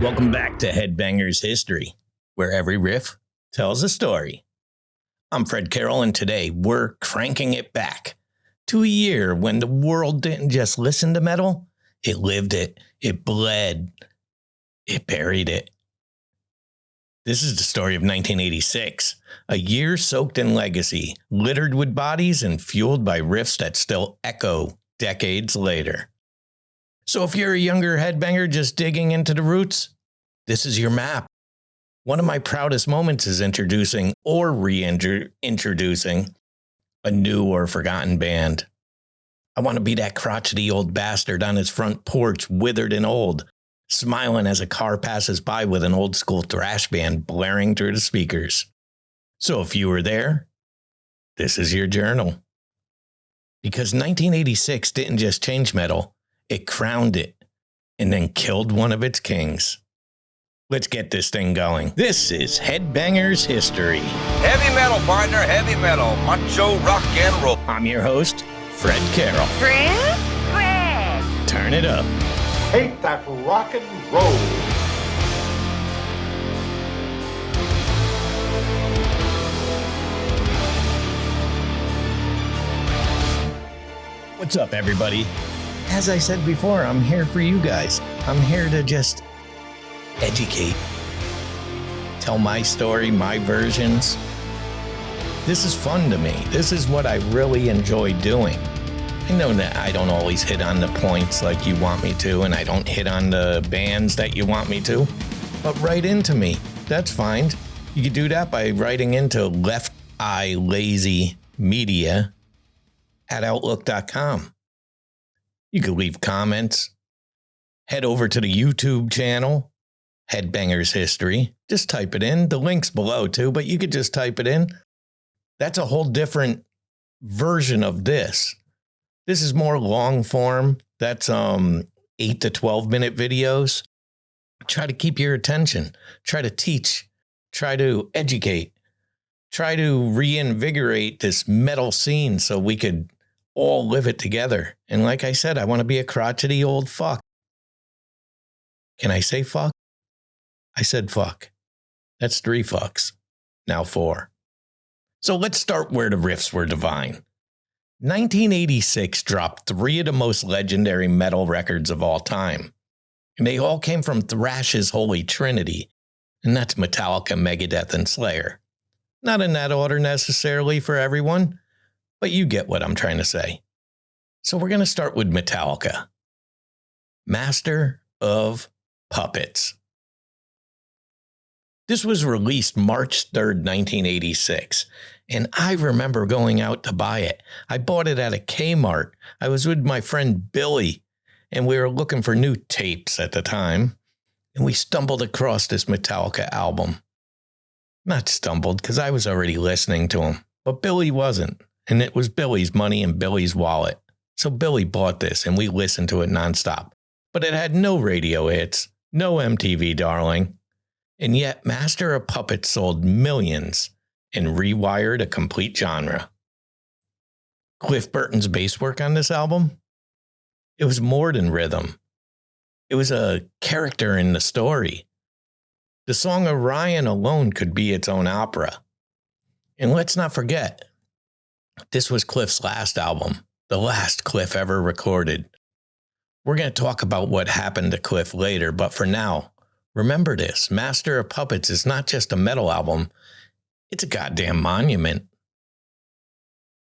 Welcome back to Headbangers History, where every riff tells a story. I'm Fred Carroll, and today we're cranking it back to a year when the world didn't just listen to metal, it lived it, it bled, it buried it. This is the story of 1986, a year soaked in legacy, littered with bodies and fueled by riffs that still echo decades later. So if you're a younger headbanger just digging into the roots, this is your map. One of my proudest moments is introducing or reintroducing a new or forgotten band. I want to be that crotchety old bastard on his front porch, withered and old, smiling as a car passes by with an old school thrash band blaring through the speakers. So if you were there, this is your journal. Because 1986 didn't just change metal, it crowned it and then killed one of its kings. Let's get this thing going. This is Headbangers History. Heavy metal, partner, heavy metal. Macho rock and roll. I'm your host, Fred Carroll. Fred? Turn it up. Hate that rock and roll. What's up, everybody? As I said before, I'm here for you guys. I'm here to just educate, tell my story, my versions. This is fun to me. This is what I really enjoy doing. I know that I don't always hit on the points like you want me to, and I don't hit on the bands that you want me to, but write into me. That's fine. You can do that by writing into Left Eye Lazy Media at Outlook.com. You can leave comments. Head over to the YouTube channel, Headbangers History. Just type it in. The link's below too, but you could just type it in. That's a whole different version of this. This is more long form. That's 8 to 12 minute videos. Try to keep your attention. Try to teach. Try to educate. Try to reinvigorate this metal scene so we could all live it together. And like I said, I want to be a crotchety old fuck. Can I say fuck? I said fuck. That's 3 fucks. Now 4. So let's start where the riffs were divine. 1986 dropped 3 of the most legendary metal records of all time. And they all came from Thrash's Holy Trinity. And that's Metallica, Megadeth, and Slayer. Not in that order necessarily for everyone, but you get what I'm trying to say. So we're going to start with Metallica. Master of Puppets. This was released March 3rd, 1986, and I remember going out to buy it. I bought it at a Kmart. I was with my friend Billy, and we were looking for new tapes at the time, and we stumbled across this Metallica album. Not stumbled, because I was already listening to him, but Billy wasn't. And it was Billy's money in Billy's wallet. So Billy bought this and we listened to it nonstop. But it had no radio hits, no MTV darling. And yet Master of Puppets sold millions and rewired a complete genre. Cliff Burton's bass work on this album? It was more than rhythm. It was a character in the story. The song Orion alone could be its own opera. And let's not forget, this was Cliff's last album, the last Cliff ever recorded. We're going to talk about what happened to Cliff later, but for now, remember this, Master of Puppets is not just a metal album, it's a goddamn monument.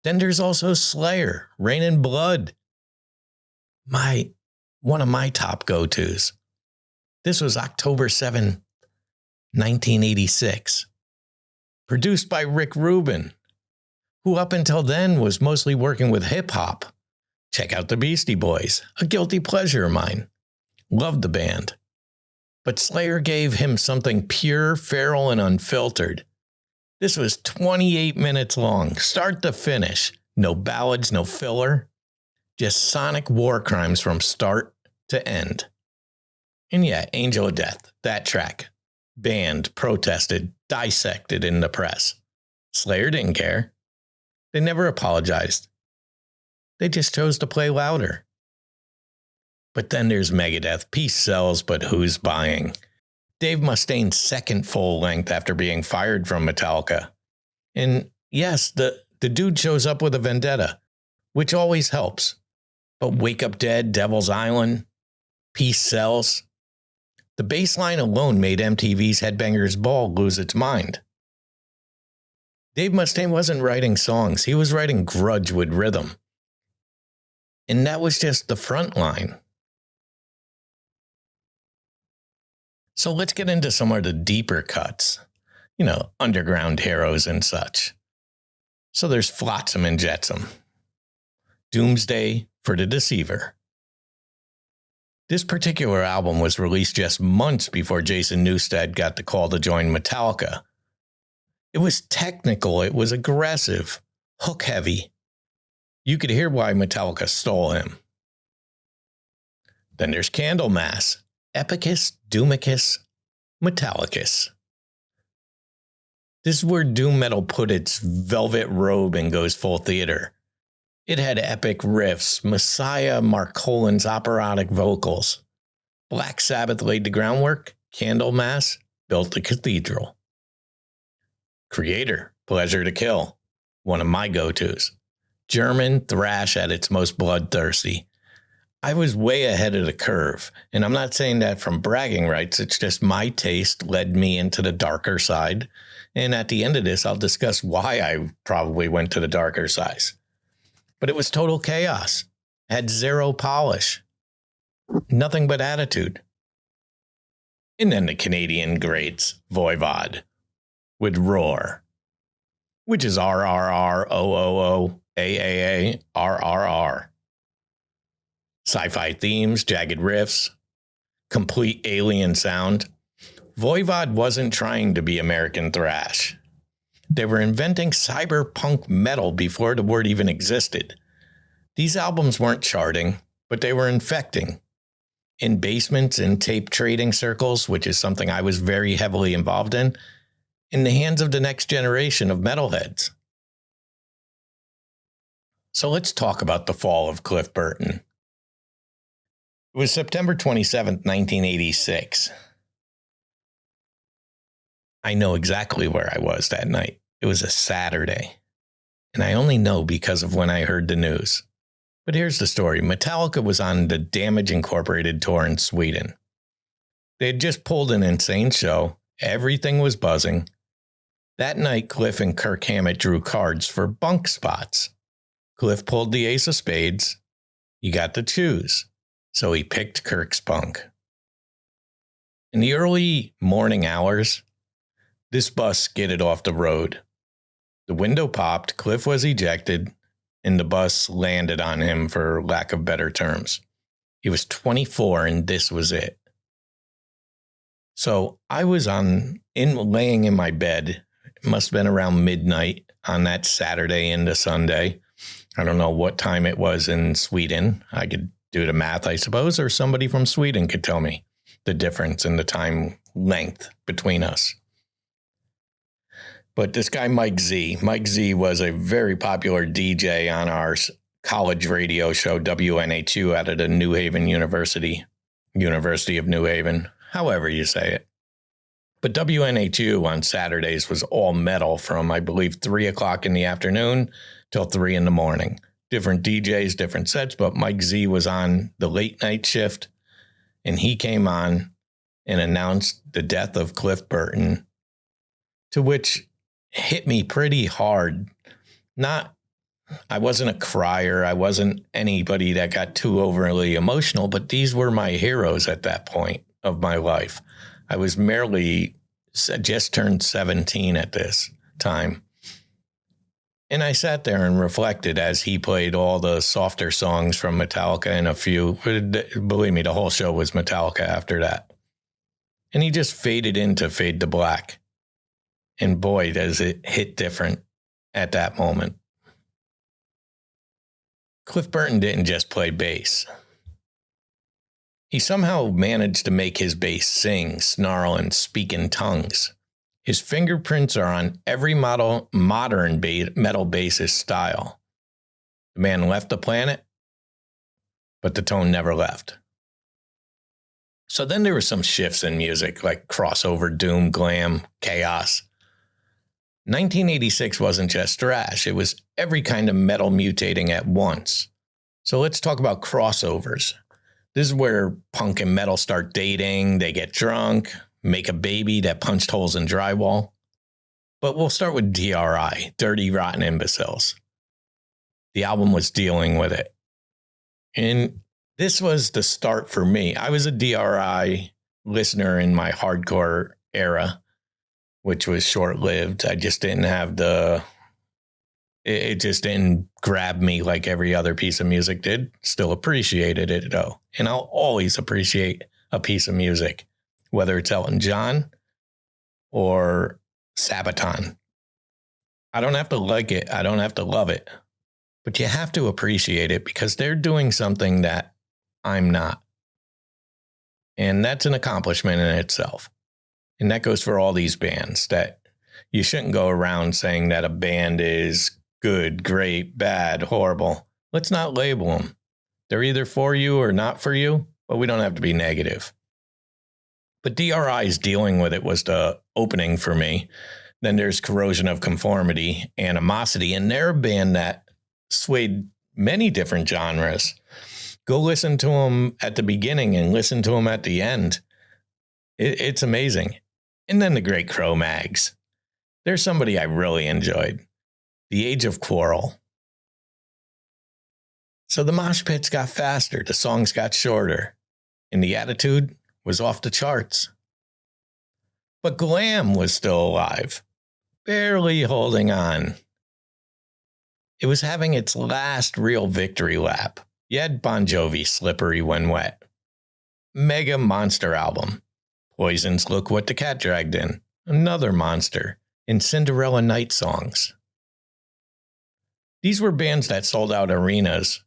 Then there's also Slayer, Rain and Blood. One of my top go-tos. This was October 7th, 1986. Produced by Rick Rubin, who up until then was mostly working with hip-hop. Check out the Beastie Boys, a guilty pleasure of mine. Loved the band. But Slayer gave him something pure, feral, and unfiltered. This was 28 minutes long, start to finish. No ballads, no filler. Just sonic war crimes from start to end. And yeah, Angel of Death, that track. Banned, protested, dissected in the press. Slayer didn't care. They never apologized. They just chose to play louder. But then there's Megadeth. Peace sells, but who's buying? Dave Mustaine's second full length after being fired from Metallica. And yes, the dude shows up with a vendetta, which always helps. But Wake Up Dead, Devil's Island, Peace Sells. The bass line alone made MTV's Headbangers Ball lose its mind. Dave Mustaine wasn't writing songs. He was writing grudge with rhythm. And that was just the front line. So let's get into some of the deeper cuts. Underground heroes and such. So there's Flotsam and Jetsam. Doomsday for the Deceiver. This particular album was released just months before Jason Newsted got the call to join Metallica. It was technical, it was aggressive, hook heavy. You could hear why Metallica stole him. Then there's Candlemass, Epicus, Doomicus, Metallicus. This is where doom metal put its velvet robe and goes full theater. It had epic riffs, Messiah Marcolin's operatic vocals. Black Sabbath laid the groundwork, Candlemass built the cathedral. Creator, Pleasure to Kill, one of my go-tos. German thrash at its most bloodthirsty. I was way ahead of the curve, and I'm not saying that from bragging rights, it's just my taste led me into the darker side, and at the end of this, I'll discuss why I probably went to the darker side. But it was total chaos, had zero polish, nothing but attitude. And then the Canadian greats, Voivod, with Roar, which is RRR, Sci-fi themes, jagged riffs, complete alien sound. Voivod wasn't trying to be American thrash. They were inventing cyberpunk metal before the word even existed. These albums weren't charting, but they were infecting. In basements and tape trading circles, which is something I was very heavily involved in the hands of the next generation of metalheads. So let's talk about the fall of Cliff Burton. It was September 27th, 1986. I know exactly where I was that night. It was a Saturday. And I only know because of when I heard the news. But here's the story. Metallica was on the Damage Incorporated tour in Sweden. They had just pulled an insane show. Everything was buzzing. That night, Cliff and Kirk Hammett drew cards for bunk spots. Cliff pulled the ace of spades. He got to choose. So he picked Kirk's bunk. In the early morning hours, this bus skidded off the road. The window popped, Cliff was ejected, and the bus landed on him for lack of better terms. He was 24 and this was it. So I was laying in my bed. It must have been around midnight on that Saturday into Sunday. I don't know what time it was in Sweden. I could do the math, I suppose, or somebody from Sweden could tell me the difference in the time length between us. But this guy, Mike Z was a very popular DJ on our college radio show, WNHU, out of the New Haven University of New Haven, however you say it. But WNHU on Saturdays was all metal from, I believe, 3 o'clock in the afternoon till 3 in the morning. Different DJs, different sets, but Mike Z was on the late night shift, and he came on and announced the death of Cliff Burton, to which hit me pretty hard. I wasn't a crier. I wasn't anybody that got too overly emotional, but these were my heroes at that point of my life. I was merely just turned 17 at this time. And I sat there and reflected as he played all the softer songs from Metallica and a few. Believe me, the whole show was Metallica after that. And he just faded into Fade to Black. And boy, does it hit different at that moment. Cliff Burton didn't just play bass. He somehow managed to make his bass sing, snarl, and speak in tongues. His fingerprints are on every modern metal bassist style. The man left the planet, but the tone never left. So then there were some shifts in music, like crossover, doom, glam, chaos. 1986 wasn't just thrash. It was every kind of metal mutating at once. So let's talk about crossovers. This is where punk and metal start dating. They get drunk, make a baby that punched holes in drywall. But we'll start with DRI, Dirty Rotten Imbeciles. The album was dealing with it. And this was the start for me. I was a DRI listener in my hardcore era, which was short-lived. I just didn't have it just didn't grab me like every other piece of music did. Still appreciated it, though. And I'll always appreciate a piece of music, whether it's Elton John or Sabaton. I don't have to like it. I don't have to love it. But you have to appreciate it because they're doing something that I'm not. And that's an accomplishment in itself. And that goes for all these bands, that you shouldn't go around saying that a band is good, great, bad, horrible. Let's not label them. They're either for you or not for you, but we don't have to be negative. But DRI's Dealing With It was the opening for me. Then there's Corrosion of Conformity, Animosity, and they're a band that swayed many different genres. Go listen to them at the beginning and listen to them at the end. It's amazing. And then the great Cro-Mags. There's somebody I really enjoyed. The Age of Quarrel. So the mosh pits got faster, the songs got shorter, and the attitude was off the charts. But Glam was still alive, barely holding on. It was having its last real victory lap. You had Bon Jovi, Slippery When Wet. Mega monster album. Poison's Look What the Cat Dragged In. Another monster. And Cinderella Night Songs. These were bands that sold out arenas,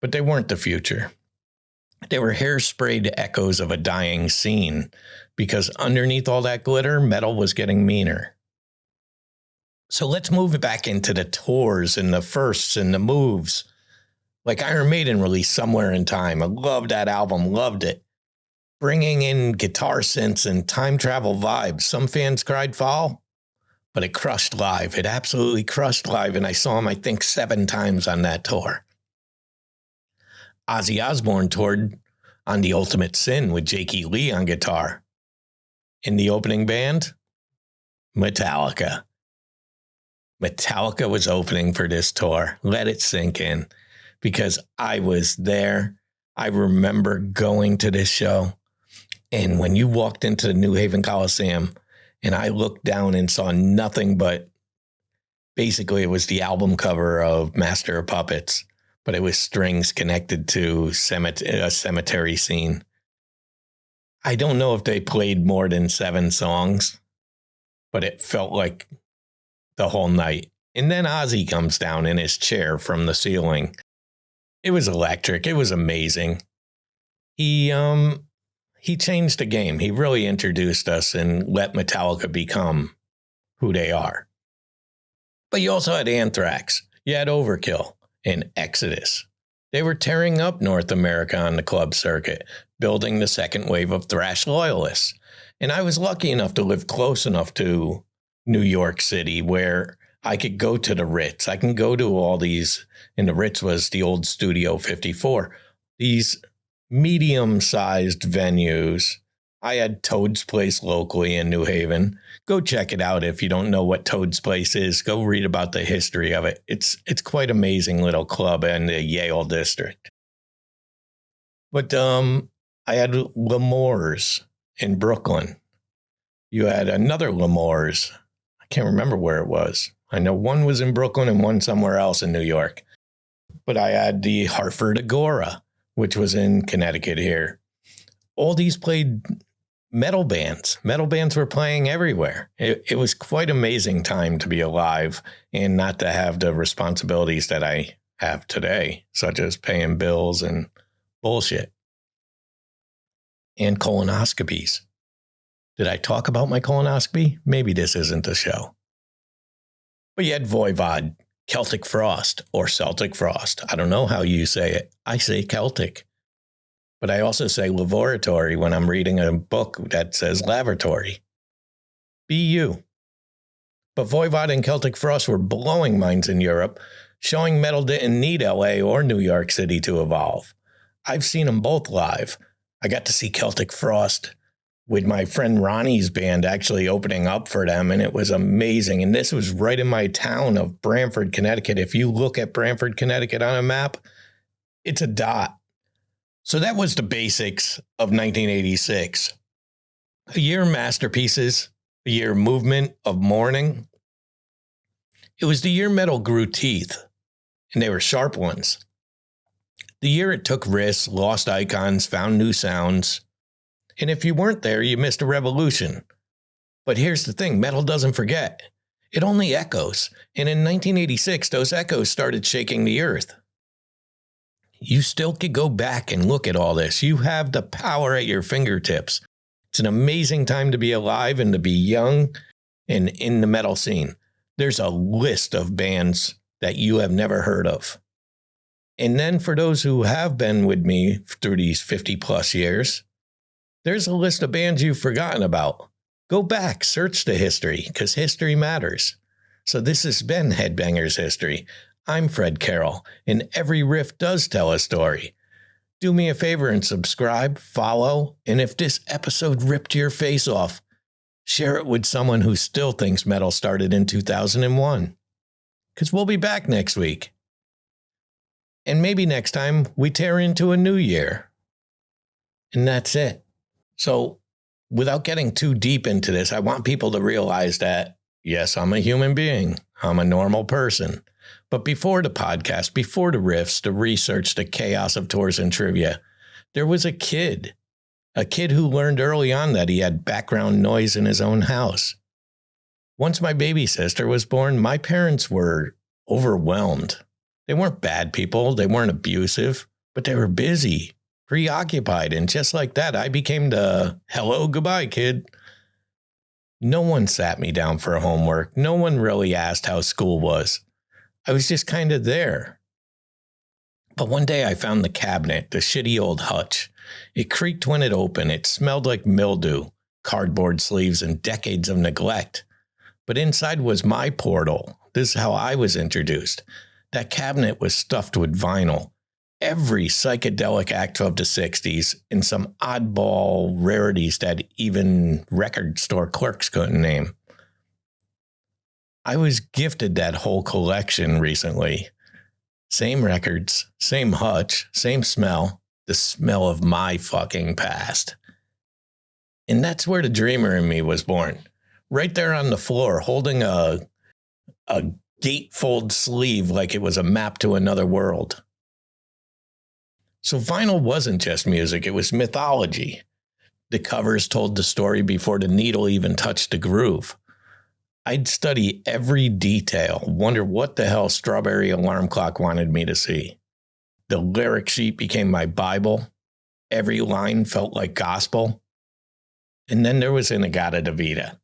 but they weren't the future. They were hairsprayed echoes of a dying scene, because underneath all that glitter, metal was getting meaner. So let's move it back into the tours and the firsts and the moves. Like Iron Maiden released Somewhere in Time. I loved that album, loved it. Bringing in guitar synths and time travel vibes. Some fans cried foul, but it crushed live. It absolutely crushed live, and I saw him, I think, 7 times on that tour. Ozzy Osbourne toured on The Ultimate Sin with Jakey Lee on guitar. In the opening band, Metallica. Metallica was opening for this tour. Let it sink in, because I was there. I remember going to this show, and when you walked into the New Haven Coliseum, and I looked down and saw nothing but, basically it was the album cover of Master of Puppets, but it was strings connected to a cemetery scene. I don't know if they played more than 7 songs, but it felt like the whole night. And then Ozzy comes down in his chair from the ceiling. It was electric. It was amazing. He changed the game. He really introduced us and let Metallica become who they are. But you also had Anthrax. You had Overkill and Exodus. They were tearing up North America on the club circuit, building the second wave of thrash loyalists. And I was lucky enough to live close enough to New York City where I could go to the Ritz. I can go to all these, and the Ritz was the old Studio 54. These medium-sized venues. I had Toad's Place locally in New Haven. Go check it out if you don't know what Toad's Place is. Go read about the history of it. It's quite amazing little club in the Yale district. But I had L'Amour's in Brooklyn. You had another L'Amour's. I can't remember where it was. I know one was in Brooklyn and one somewhere else in New York. But I had the Hartford Agora, which was in Connecticut here. All these played metal bands. Metal bands were playing everywhere. It was quite amazing time to be alive and not to have the responsibilities that I have today, such as paying bills and bullshit. And colonoscopies. Did I talk about my colonoscopy? Maybe this isn't the show. But you had Voivod, Celtic Frost, or Celtic Frost. I don't know how you say it. I say Celtic. but I also say laboratory when I'm reading a book that says laboratory. Be you. But Voivod and Celtic Frost were blowing minds in Europe, showing metal didn't need LA or New York City to evolve. I've seen them both live. I got to see Celtic Frost with my friend Ronnie's band actually opening up for them, and it was amazing. And this was right in my town of Branford, Connecticut. If you look at Branford, Connecticut on a map, it's a dot. So that was the basics of 1986. A year of masterpieces, a year of movement, of mourning. It was the year metal grew teeth, and they were sharp ones. The year it took risks, lost icons, found new sounds. And if you weren't there, you missed a revolution. But here's the thing, metal doesn't forget. It only echoes. And in 1986, those echoes started shaking the earth. You still could go back and look at all this. You have the power at your fingertips. It's an amazing time to be alive and to be young and in the metal scene. There's a list of bands that you have never heard of. And then for those who have been with me through these 50 plus years, there's a list of bands you've forgotten about. Go back, search the history, because history matters. So this has been Headbangers History. I'm Fred Carroll, and every riff does tell a story. Do me a favor and subscribe, follow, and if this episode ripped your face off, share it with someone who still thinks metal started in 2001. Because we'll be back next week. And maybe next time we tear into a new year. And that's it. So without getting too deep into this, I want people to realize that, yes, I'm a human being. I'm a normal person. But before the podcast, before the riffs, the research, the chaos of tours and trivia, there was a kid who learned early on that he had background noise in his own house. Once my baby sister was born, my parents were overwhelmed. They weren't bad people. They weren't abusive, but they were busy, preoccupied. And just like that, I became the hello, goodbye, kid. No one sat me down for homework. No one really asked how school was. I was just kind of there. But one day I found the cabinet, the shitty old hutch. It creaked when it opened. It smelled like mildew, cardboard sleeves, and decades of neglect. But inside was my portal. This is how I was introduced. That cabinet was stuffed with vinyl, every psychedelic act of the 60s, and some oddball rarities that even record store clerks couldn't name. I was gifted that whole collection recently. Same records, same hutch, same smell, the smell of my fucking past. And that's where the dreamer in me was born. Right there on the floor, holding a gatefold sleeve like it was a map to another world. So vinyl wasn't just music, it was mythology. The covers told the story before the needle even touched the groove. I'd study every detail, wonder what the hell Strawberry Alarm Clock wanted me to see. The lyric sheet became my Bible. Every line felt like gospel. And then there was In-A-Gadda-Da-Vida.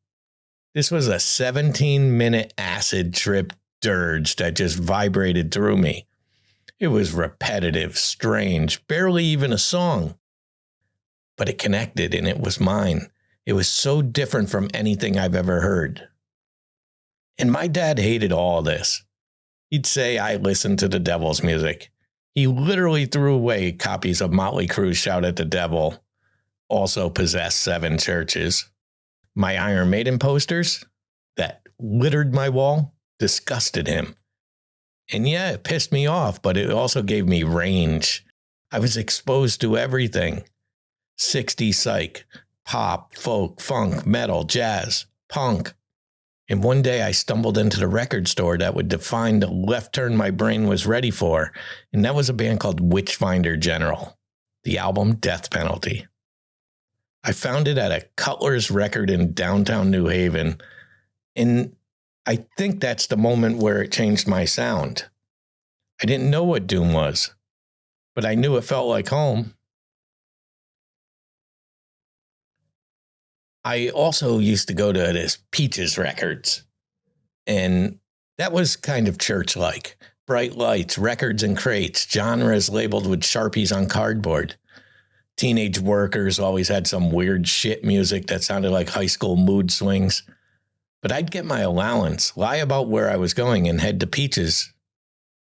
This was a 17-minute acid trip dirge that just vibrated through me. It was repetitive, strange, barely even a song. But it connected and it was mine. It was so different from anything I've ever heard. And my dad hated all this. He'd say I listened to the devil's music. He literally threw away copies of Motley Crue's Shout at the Devil, also possessed 7 churches. My Iron Maiden posters that littered my wall disgusted him. And yeah, it pissed me off, but it also gave me range. I was exposed to everything. 60s psych, pop, folk, funk, metal, jazz, punk. And one day I stumbled into the record store that would define the left turn my brain was ready for. And that was a band called Witchfinder General. The album Death Penalty. I found it at a Cutler's Record in downtown New Haven. And I think that's the moment where it changed my sound. I didn't know what doom was, but I knew it felt like home. I also used to go to this Peaches Records, and that was kind of church-like. Bright lights, records and crates, genres labeled with Sharpies on cardboard. Teenage workers always had some weird shit music that sounded like high school mood swings. But I'd get my allowance, lie about where I was going, and head to Peaches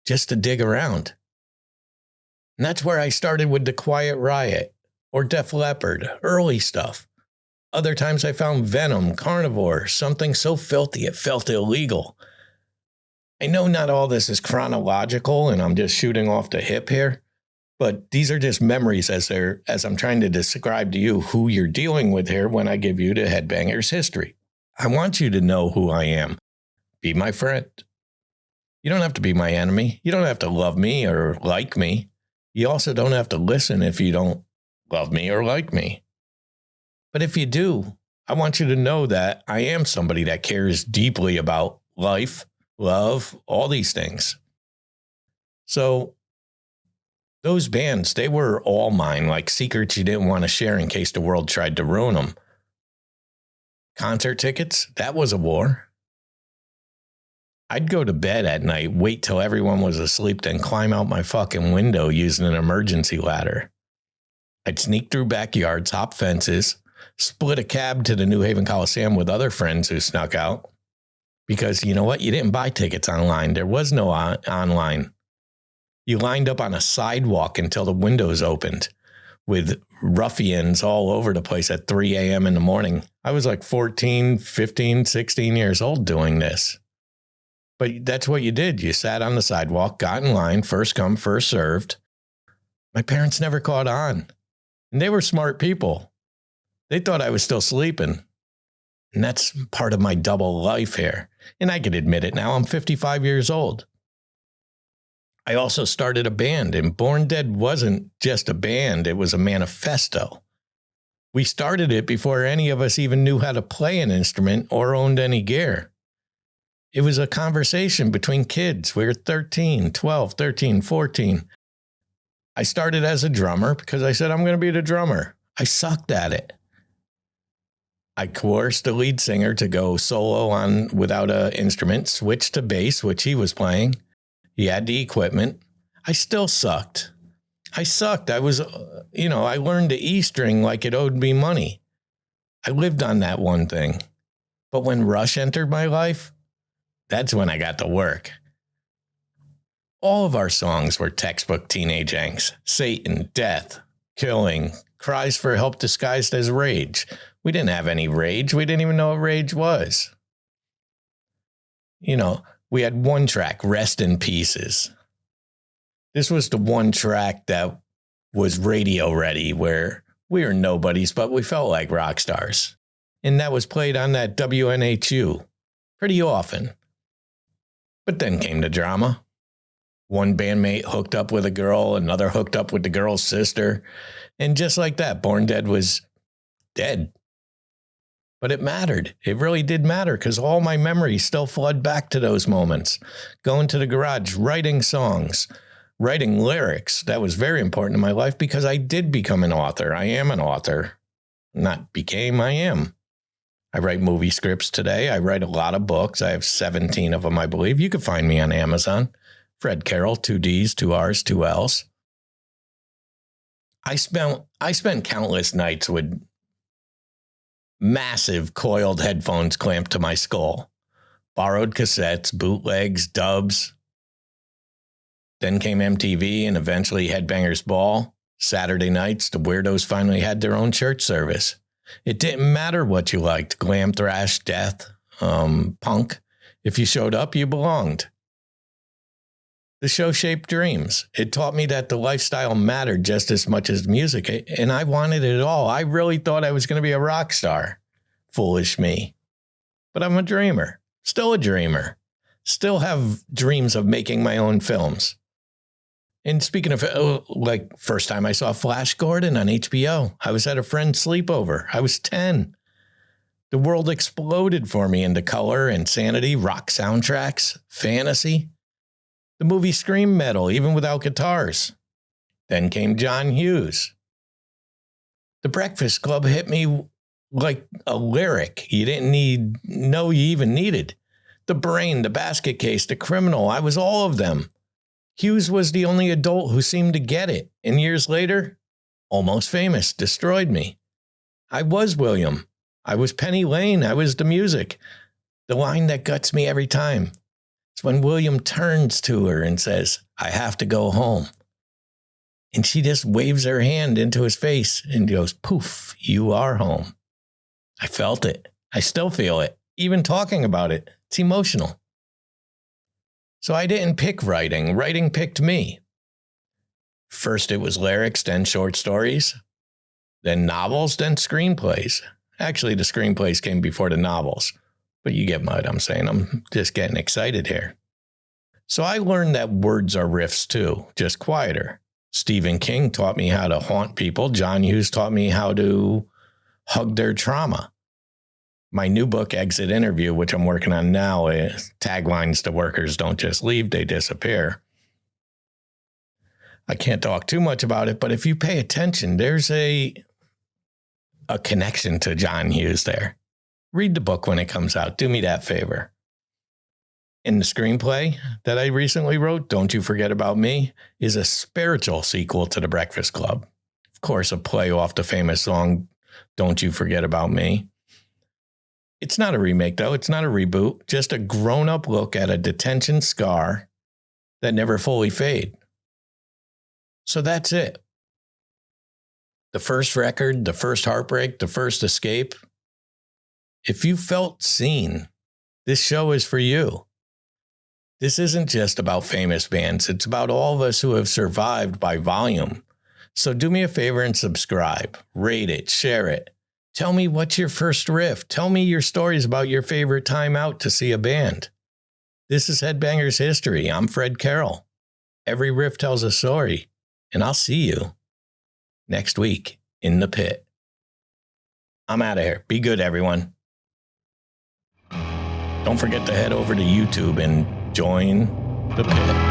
just to dig around. And that's where I started with the Quiet Riot or Def Leppard, early stuff. Other times I found Venom, Carnivore, something so filthy it felt illegal. I know not all this is chronological and I'm just shooting off the hip here, but these are just memories as I'm trying to describe to you who you're dealing with here when I give you the Headbangers history. I want you to know who I am. Be my friend. You don't have to be my enemy. You don't have to love me or like me. You also don't have to listen if you don't love me or like me. But if you do, I want you to know that I am somebody that cares deeply about life, love, all these things. So those bands, they were all mine, like secrets you didn't want to share in case the world tried to ruin them. Concert tickets, that was a war. I'd go to bed at night, wait till everyone was asleep, then climb out my fucking window using an emergency ladder. I'd sneak through backyards, hop fences, split a cab to the New Haven Coliseum with other friends who snuck out. Because you know what? You didn't buy tickets online. There was no online. You lined up on a sidewalk until the windows opened with ruffians all over the place at 3 a.m. in the morning. I was like 14, 15, 16 years old doing this. But that's what you did. You sat on the sidewalk, got in line, first come, first served. My parents never caught on. And they were smart people. They thought I was still sleeping. And that's part of my double life here. And I can admit it now, I'm 55 years old. I also started a band, and Born Dead wasn't just a band, it was a manifesto. We started it before any of us even knew how to play an instrument or owned any gear. It was a conversation between kids. We were 13, 12, 13, 14. I started as a drummer because I said, I'm going to be the drummer. I sucked at it. I coerced the lead singer to go solo on without an instrument, switched to bass, which he was playing. He had the equipment. I still sucked. I was, I learned the E string like it owed me money. I lived on that one thing. But when Rush entered my life, that's when I got to work. All of our songs were textbook teenage angst. Satan, death, killing, cries for help disguised as rage. We didn't have any rage. We didn't even know what rage was. We had one track, Rest in Pieces. This was the one track that was radio ready, where we were nobodies, but we felt like rock stars. And that was played on that WNHU pretty often. But then came the drama. One bandmate hooked up with a girl, another hooked up with the girl's sister. And just like that, Born Dead was dead. But it mattered. It really did matter because all my memories still flood back to those moments. Going to the garage, writing songs, writing lyrics. That was very important in my life because I did become an author. I am an author. Not became, I am. I write movie scripts today. I write a lot of books. I have 17 of them, I believe. You can find me on Amazon. Fred Carroll, 2 Ds, 2 Rs, 2 Ls. I spent countless nights with massive coiled headphones clamped to my skull. Borrowed cassettes, bootlegs, dubs. Then came MTV and eventually Headbangers Ball. Saturday nights, the weirdos finally had their own church service. It didn't matter what you liked, glam, thrash, death, punk. If you showed up, you belonged. The show shaped dreams. It taught me that the lifestyle mattered just as much as music, and I wanted it all. I really thought I was going to be a rock star. Foolish me. But I'm a dreamer. Still a dreamer. Still have dreams of making my own films. And speaking of, first time I saw Flash Gordon on HBO, I was at a friend's sleepover. I was 10. The world exploded for me into color, insanity, rock soundtracks, fantasy. The movie screamed metal, even without guitars. Then came John Hughes. The Breakfast Club hit me like a lyric you didn't know you even needed. The Brain, The Basket Case, The Criminal, I was all of them. Hughes was the only adult who seemed to get it. And years later, Almost Famous destroyed me. I was William. I was Penny Lane. I was the music. The line that guts me every time is when William turns to her and says, I have to go home. And she just waves her hand into his face and goes, poof, you are home. I felt it. I still feel it. Even talking about it, it's emotional. So I didn't pick writing. Writing picked me. First it was lyrics, then short stories, then novels, then screenplays. Actually, the screenplays came before the novels, but you get what I'm saying. I'm just getting excited here. So I learned that words are riffs too, just quieter. Stephen King taught me how to haunt people. John Hughes taught me how to hug their trauma. My new book, Exit Interview, which I'm working on now, is taglines to workers don't just leave, they disappear. I can't talk too much about it, but if you pay attention, there's a connection to John Hughes there. Read the book when it comes out. Do me that favor. In the screenplay that I recently wrote, Don't You Forget About Me, is a spiritual sequel to The Breakfast Club. Of course, a play off the famous song, Don't You Forget About Me. It's not a remake, though. It's not a reboot. Just a grown-up look at a detention scar that never fully fade. So that's it. The first record, the first heartbreak, the first escape. If you felt seen, this show is for you. This isn't just about famous bands. It's about all of us who have survived by volume. So do me a favor and subscribe, rate it, share it. Tell me what's your first riff. Tell me your stories about your favorite time out to see a band. This is Headbangers History. I'm Fred Carroll. Every riff tells a story, and I'll see you next week in the pit. I'm out of here. Be good, everyone. Don't forget to head over to YouTube and join the pit.